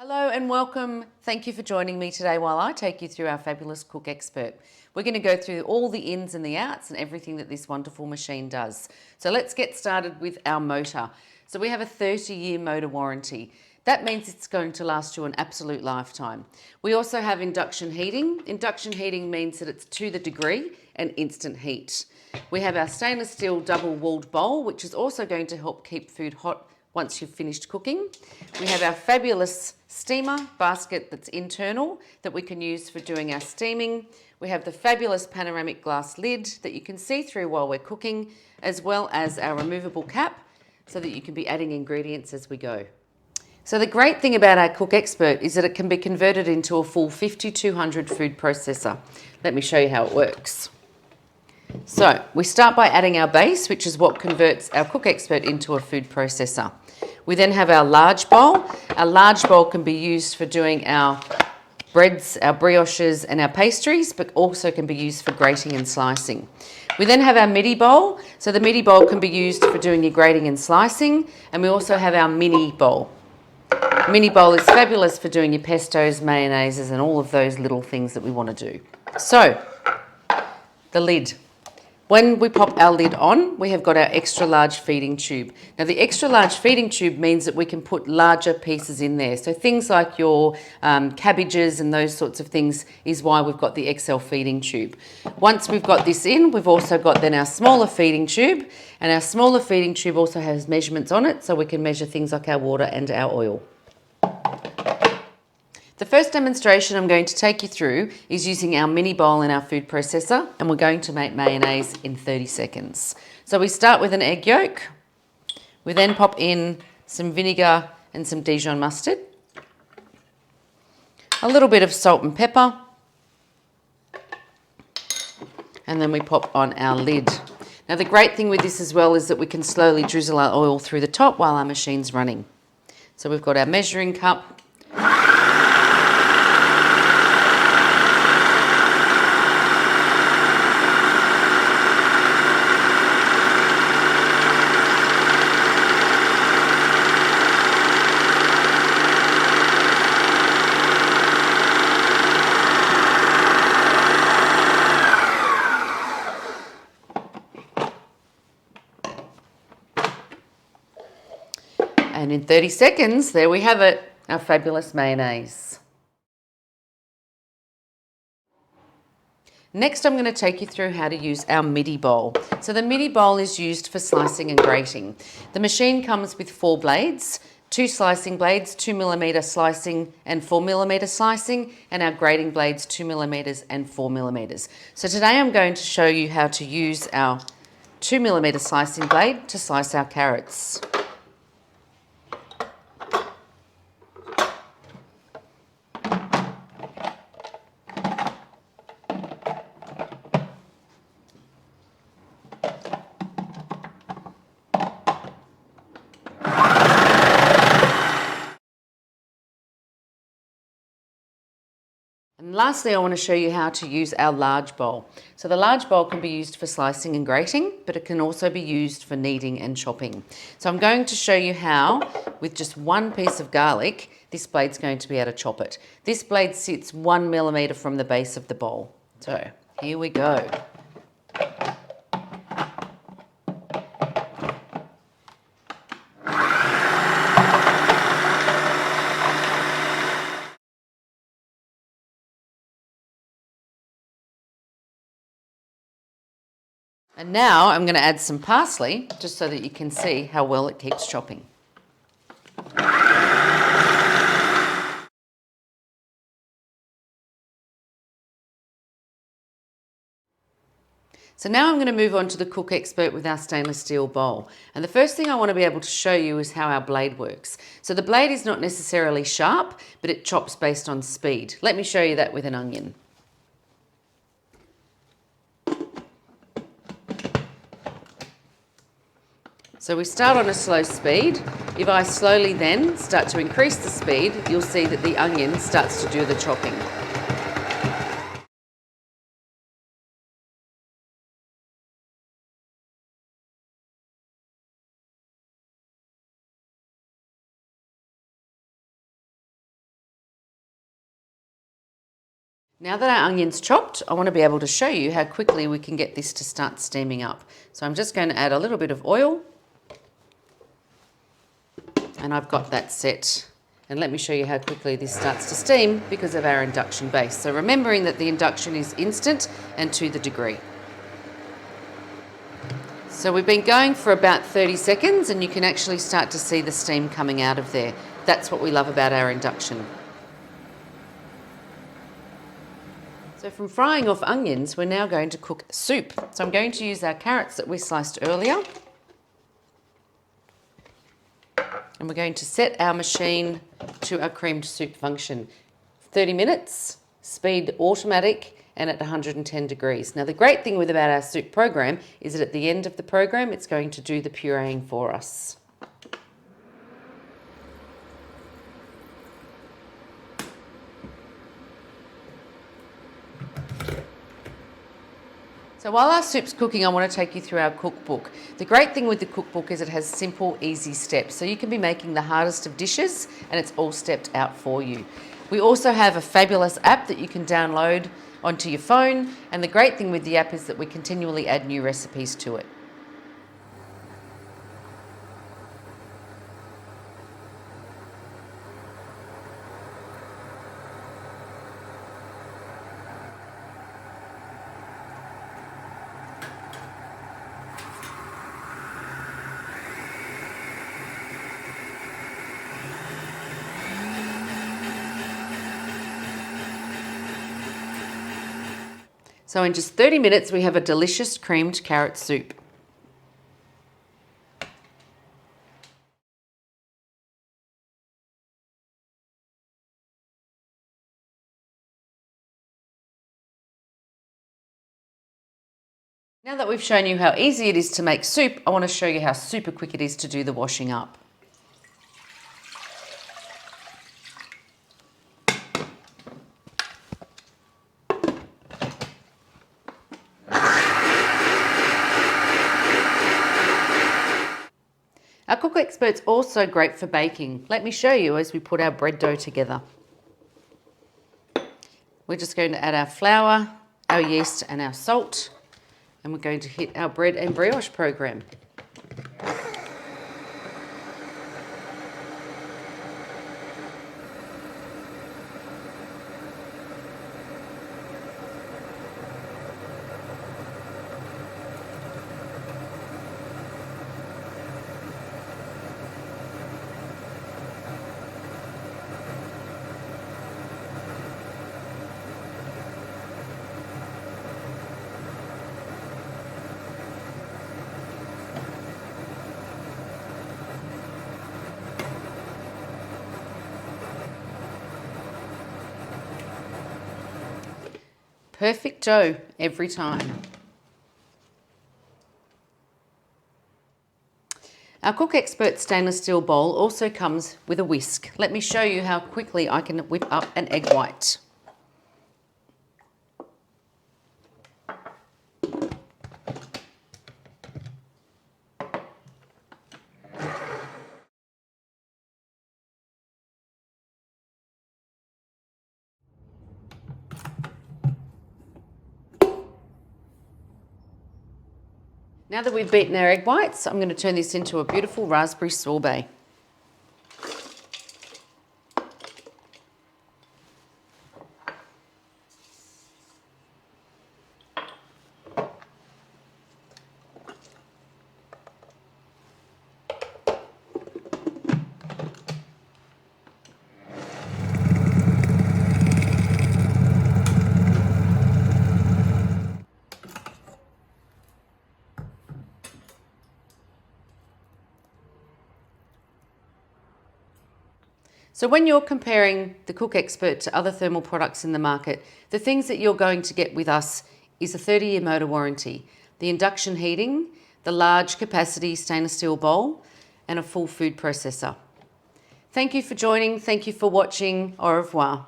Hello and welcome. Thank you for joining me today while I take you through our fabulous Cook Expert. We're going to go through all the ins and the outs and everything that this wonderful machine does. So let's get started with our motor. So we have a 30-year motor warranty. That means it's going to last you an absolute lifetime. We also have induction heating. Induction heating means that it's to the degree and instant heat. We have our stainless steel double-walled bowl, which is also going to help keep food hot once you've finished cooking. We have our fabulous steamer basket that's internal that we can use for doing our steaming. We have the fabulous panoramic glass lid that you can see through while we're cooking, as well as our removable cap so that you can be adding ingredients as we go. So the great thing about our Cook Expert is that it can be converted into a full 5200 food processor. Let me show you how it works. So we start by adding our base, which is what converts our Cook Expert into a food processor. We then have our large bowl. Our large bowl can be used for doing our breads, our brioches and our pastries, but also can be used for grating and slicing. We then have our midi bowl. So the midi bowl can be used for doing your grating and slicing. And we also have our mini bowl. Mini bowl is fabulous for doing your pestos, mayonnaises and all of those little things that we want to do. So the lid. When we pop our lid on, we have got our extra large feeding tube. Now the extra large feeding tube means that we can put larger pieces in there. So things like your cabbages and those sorts of things is why we've got the XL feeding tube. Once we've got this in, we've also got then our smaller feeding tube, and our smaller feeding tube also has measurements on it so we can measure things like our water and our oil. The first demonstration I'm going to take you through is using our mini bowl in our food processor, and we're going to make mayonnaise in 30 seconds. So we start with an egg yolk. We then pop in some vinegar and some Dijon mustard, a little bit of salt and pepper, and then we pop on our lid. Now the great thing with this as well is that we can slowly drizzle our oil through the top while our machine's running. So we've got our measuring cup. And in 30 seconds, there we have it, our fabulous mayonnaise. Next, I'm going to take you through how to use our midi bowl. So the midi bowl is used for slicing and grating. The machine comes with 4 blades, 2 slicing blades, 2mm slicing and 4mm slicing, and our grating blades 2mm and 4mm. So today I'm going to show you how to use our 2mm slicing blade to slice our carrots. And lastly, I want to show you how to use our large bowl. So the large bowl can be used for slicing and grating, but it can also be used for kneading and chopping. So I'm going to show you how, with just one piece of garlic, this blade's going to be able to chop it. This blade sits 1mm from the base of the bowl. So here we go. And now I'm going to add some parsley just so that you can see how well it keeps chopping. So now I'm going to move on to the Cook Expert with our stainless steel bowl. And the first thing I want to be able to show you is how our blade works. So the blade is not necessarily sharp, but it chops based on speed. Let me show you that with an onion. So we start on a slow speed. If I slowly then start to increase the speed, you'll see that the onion starts to do the chopping. Now that our onion's chopped, I want to be able to show you how quickly we can get this to start steaming up. So I'm just going to add a little bit of oil, and I've got that set. And let me show you how quickly this starts to steam because of our induction base. So remembering that the induction is instant and to the degree. So we've been going for about 30 seconds and you can actually start to see the steam coming out of there. That's what we love about our induction. So from frying off onions, we're now going to cook soup. So I'm going to use our carrots that we sliced earlier. And we're going to set our machine to our creamed soup function. 30 minutes, speed automatic and at 110 degrees. Now the great thing about our soup program is that at the end of the program, it's going to do the pureeing for us. So while our soup's cooking, I want to take you through our cookbook. The great thing with the cookbook is it has simple, easy steps. So you can be making the hardest of dishes and it's all stepped out for you. We also have a fabulous app that you can download onto your phone. And the great thing with the app is that we continually add new recipes to it. So in just 30 minutes, we have a delicious creamed carrot soup. Now that we've shown you how easy it is to make soup, I want to show you how super quick it is to do the washing up. Our Cook Expert's also great for baking. Let me show you as we put our bread dough together. We're just going to add our flour, our yeast and our salt, and we're going to hit our bread and brioche program. Perfect dough every time. Our Cook Expert stainless steel bowl also comes with a whisk. Let me show you how quickly I can whip up an egg white. Now that we've beaten our egg whites, I'm going to turn this into a beautiful raspberry sorbet. So when you're comparing the Cook Expert to other thermal products in the market, the things that you're going to get with us is a 30-year motor warranty, the induction heating, the large capacity stainless steel bowl, and a full food processor. Thank you for joining. Thank you for watching. Au revoir.